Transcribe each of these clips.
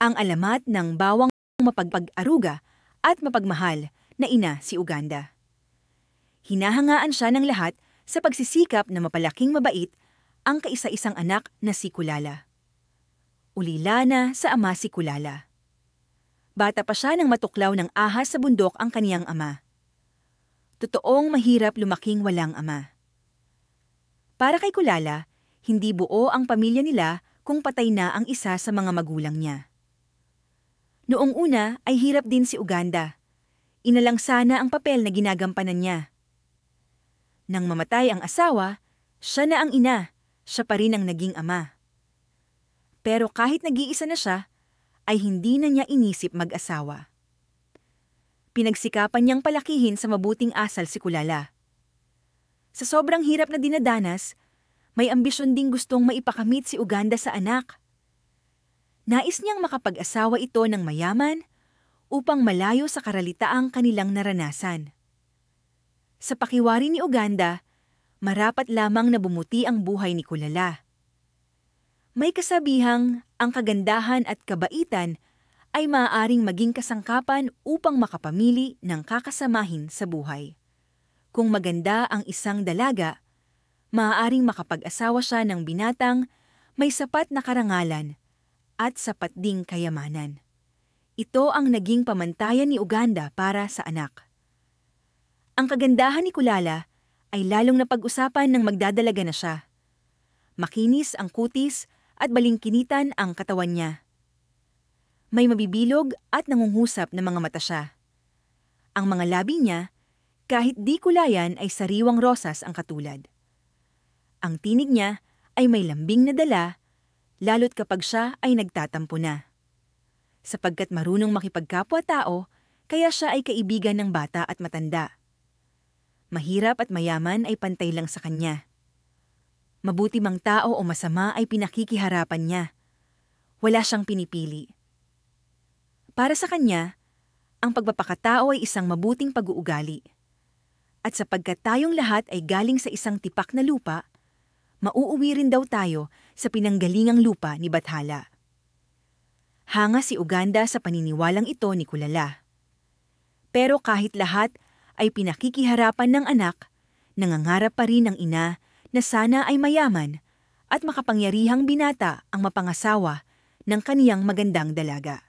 Ang alamat ng bawang mapagpag-aruga at mapagmahal na ina si Uganda. Hinahangaan siya ng lahat sa pagsisikap na mapalaking mabait ang kaisa-isang anak na si Kulala. Ulila na sa ama si Kulala. Bata pa siya nang matuklaw ng ahas sa bundok ang kaniyang ama. Totoong mahirap lumaking walang ama. Para kay Kulala, hindi buo ang pamilya nila kung patay na ang isa sa mga magulang niya. Noong una ay hirap din si Uganda. Inalang sana ang papel na ginagampanan niya. Nang mamatay ang asawa, siya na ang ina, siya pa rin ang naging ama. Pero kahit nag-iisa na siya, ay hindi na niya inisip mag-asawa. Pinagsikapan niyang palakihin sa mabuting asal si Kulala. Sa sobrang hirap na dinadanas, may ambisyon ding gustong maipakamit si Uganda sa anak. Nais niyang makapag-asawa ito ng mayaman upang malayo sa karalitaang kanilang naranasan. Sa pakiwari ni Uganda, marapat lamang na bumuti ang buhay ni Kulala. May kasabihang ang kagandahan at kabaitan ay maaaring maging kasangkapan upang makapamili ng kakasamahin sa buhay. Kung maganda ang isang dalaga, maaaring makapag-asawa siya ng binatang may sapat na karangalan at sapat ding kayamanan. Ito ang naging pamantayan ni Uganda para sa anak. Ang kagandahan ni Kulala ay lalong napag-usapan ng magdadalaga na siya. Makinis ang kutis at balingkinitan ang katawan niya. May mabibilog at nangungusap na mga mata siya. Ang mga labi niya, kahit di kulayan ay sariwang rosas ang katulad. Ang tinig niya ay may lambing na dala, lalo't kapag siya ay nagtatampo na. Sapagkat marunong makipagkapwa-tao, kaya siya ay kaibigan ng bata at matanda. Mahirap at mayaman ay pantay lang sa kanya. Mabuti mang tao o masama ay pinakikiharapan niya. Wala siyang pinipili. Para sa kanya, ang pagpapakatao ay isang mabuting pag-uugali. At sapagkat tayong lahat ay galing sa isang tipak na lupa, mauuwi rin daw tayo sa pinanggalingang lupa ni Bathala. Hanga si Uganda sa paniniwalang ito ni Kulala. Pero kahit lahat ay pinakikiharapan ng anak, nangangarap pa rin ang ina na sana ay mayaman at makapangyarihang binata ang mapangasawa ng kaniyang magandang dalaga.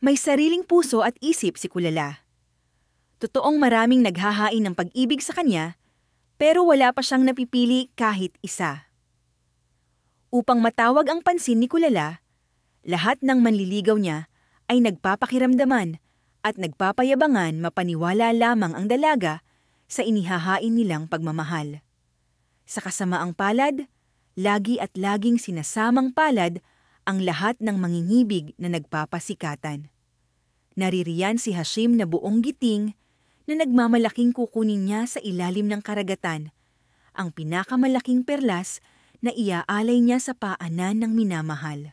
May sariling puso at isip si Kulala. Totoong maraming naghahain ng pag-ibig sa kanya, pero wala pa siyang napipili kahit isa. Upang matawag ang pansin ni Kulala, lahat ng manliligaw niya ay nagpapakiramdaman at nagpapayabangan mapaniwala lamang ang dalaga sa inihahain nilang pagmamahal. Sa kasamaang palad, lagi at laging sinasamang palad ang lahat ng mangingibig na nagpapasikatan. Naririyan si Hashim na buong giting na nagmamalaking kukunin niya sa ilalim ng karagatan, ang pinakamalaking perlas na iaalay niya sa paanan ng minamahal.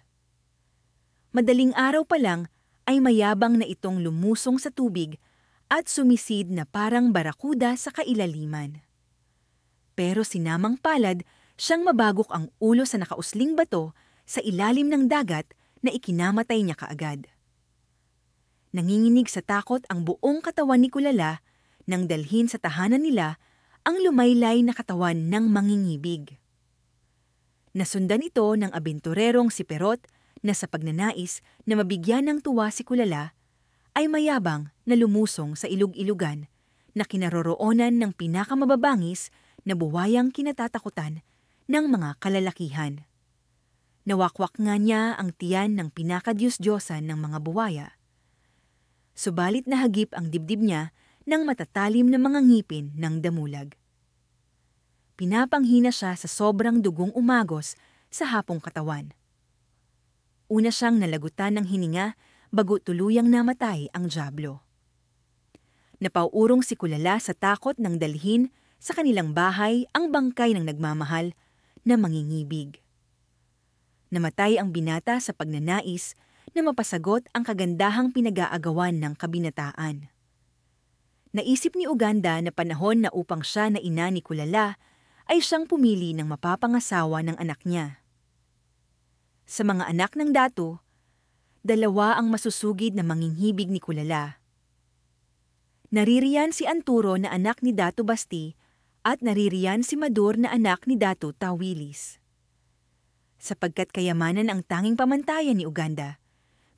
Madaling araw pa lang ay mayabang na itong lumusong sa tubig at sumisid na parang barakuda sa kailaliman. Pero sinamang palad siyang mabagok ang ulo sa nakausling bato sa ilalim ng dagat na ikinamatay niya kaagad. Nanginginig sa takot ang buong katawan ni Kulala nang dalhin sa tahanan nila ang lumaylay na katawan ng mangingibig. Nasundan ito ng abenturerong si Perot na sa pagnanais na mabigyan ng tuwa si Kulala ay mayabang na lumusong sa ilog-ilugan na kinaroroonan ng pinakamababangis na buwayang kinatatakutan ng mga kalalakihan. Nawakwak nga niya ang tiyan ng pinakadiyos-diyosan ng mga buwaya. Subalit nahagip ang dibdib niya ng matatalim na mga ngipin ng damulag. Pinapanghina siya sa sobrang dugong umagos sa hapong katawan. Una siyang nalagutan ng hininga bago tuluyang namatay ang dyablo. Napauurong si Kulala sa takot ng dalhin sa kanilang bahay ang bangkay ng nagmamahal na mangingibig. Namatay ang binata sa pagnanais na mapasagot ang kagandahang pinag-aagawan ng kabinataan. Naisip ni Uganda na panahon na upang siya na ina ni Kulala ay siyang pumili ng mapapangasawa ng anak niya. Sa mga anak ng dato, Dalawa ang masusugid na manginghibig ni Kulala. Naririyan si Anturo na anak ni Dato Basti at naririyan si Madur na anak ni Dato Tawilis. Sapagkat kayamanan ang tanging pamantayan ni Uganda,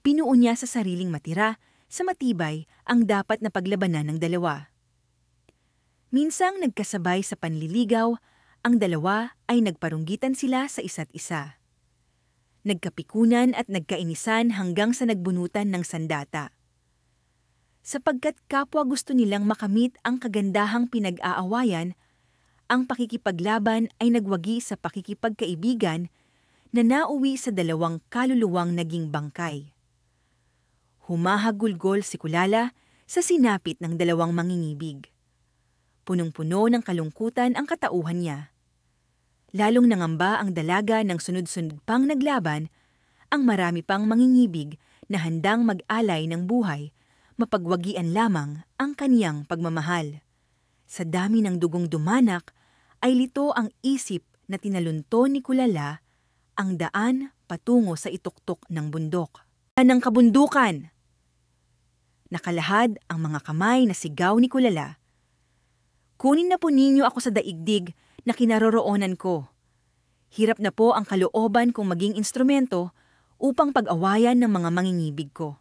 pinuo niya sa sariling matira sa matibay ang dapat na paglabanan ng dalawa. Minsang nagkasabay sa panliligaw, ang dalawa ay nagparunggitan sila sa isa't isa. Nagkapikunan at nagkainisan hanggang sa nagbunutan ng sandata. Sapagkat kapwa gusto nilang makamit ang kagandahang pinag-aawayan, ang pakikipaglaban ay nagwagi sa pakikipagkaibigan na nauwi sa dalawang kaluluwang naging bangkay. Humahagulgol si Kulala sa sinapit ng dalawang mangingibig. Punong-puno ng kalungkutan ang katauhan niya. Lalong nangamba ang dalaga ng sunod-sunod pang naglaban, ang marami pang mangingibig na handang mag-alay ng buhay, mapagwagian lamang ang kaniyang pagmamahal. Sa dami ng dugong dumanak, ay lito ang isip na tinalunto ni Kulala ang daan patungo sa ituktok ng bundok. Ng kabundukan! Nakalahad ang mga kamay na sigaw ni Kulala. Kunin na po ninyo ako sa daigdig na kinaroroonan ko. Hirap na po ang kalooban kong maging instrumento upang pag-awayan ng mga mangingibig ko.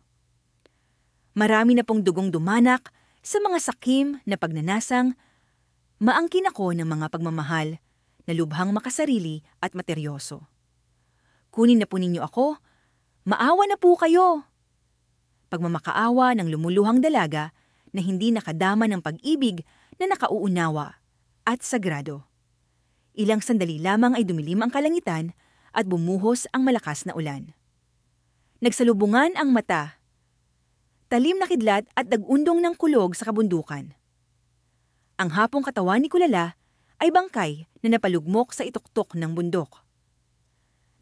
Marami na pong dugong dumanak sa mga sakim na pagnanasang, maangkin ako ng mga pagmamahal na lubhang makasarili at materyoso. Kunin na po ninyo ako, maawa na po kayo. Pagmamakaawa ng lumuluhang dalaga na hindi nakadama ng pag-ibig na nakauunawa at sagrado. Ilang sandali lamang ay dumilim ang kalangitan at bumuhos ang malakas na ulan. Nagsalubungan ang mata. Talim na kidlat at nag-undong ng kulog sa kabundukan. Ang hapong katawan ni Kulala ay bangkay na napalugmok sa ituktok ng bundok.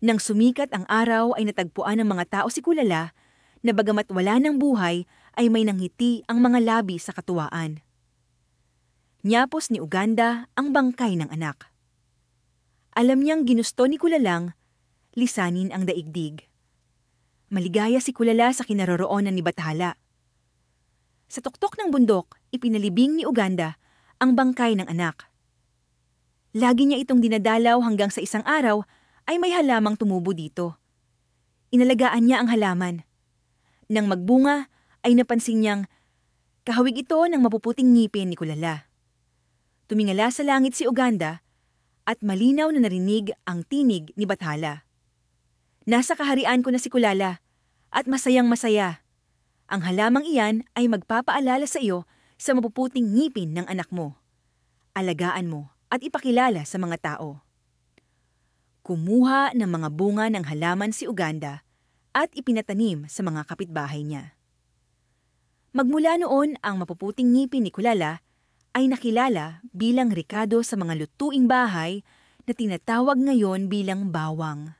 Nang sumikat ang araw ay natagpuan ng mga tao si Kulala na bagamat wala ng buhay ay may nanghiti ang mga labi sa katuwaan. Nyapos ni Uganda ang bangkay ng anak. Alam niyang ginusto ni Kulalang lisanin ang daigdig. Maligaya si Kulala sa kinaroroonan ni Bathala. Sa tuktok ng bundok, ipinalibing ni Uganda ang bangkay ng anak. Lagi niya itong dinadalaw hanggang sa isang araw ay may halamang tumubo dito. Inalagaan niya ang halaman. Nang magbunga ay napansin niyang kahawig ito ng mapuputing ngipin ni Kulala. Tumingala sa langit si Uganda at malinaw na narinig ang tinig ni Bathala. Nasa kaharian ko na si Kulala at masayang masaya. Ang halamang iyan ay magpapaalala sa iyo sa mapuputing ngipin ng anak mo. Alagaan mo at ipakilala sa mga tao. Kumuha ng mga bunga ng halaman si Uganda at ipinatanim sa mga kapitbahay niya. Magmula noon ang mapuputing ngipin ni Kulala ay nakilala bilang rekado sa mga lutuing bahay na tinatawag ngayon bilang bawang.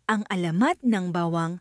Ang alamat ng bawang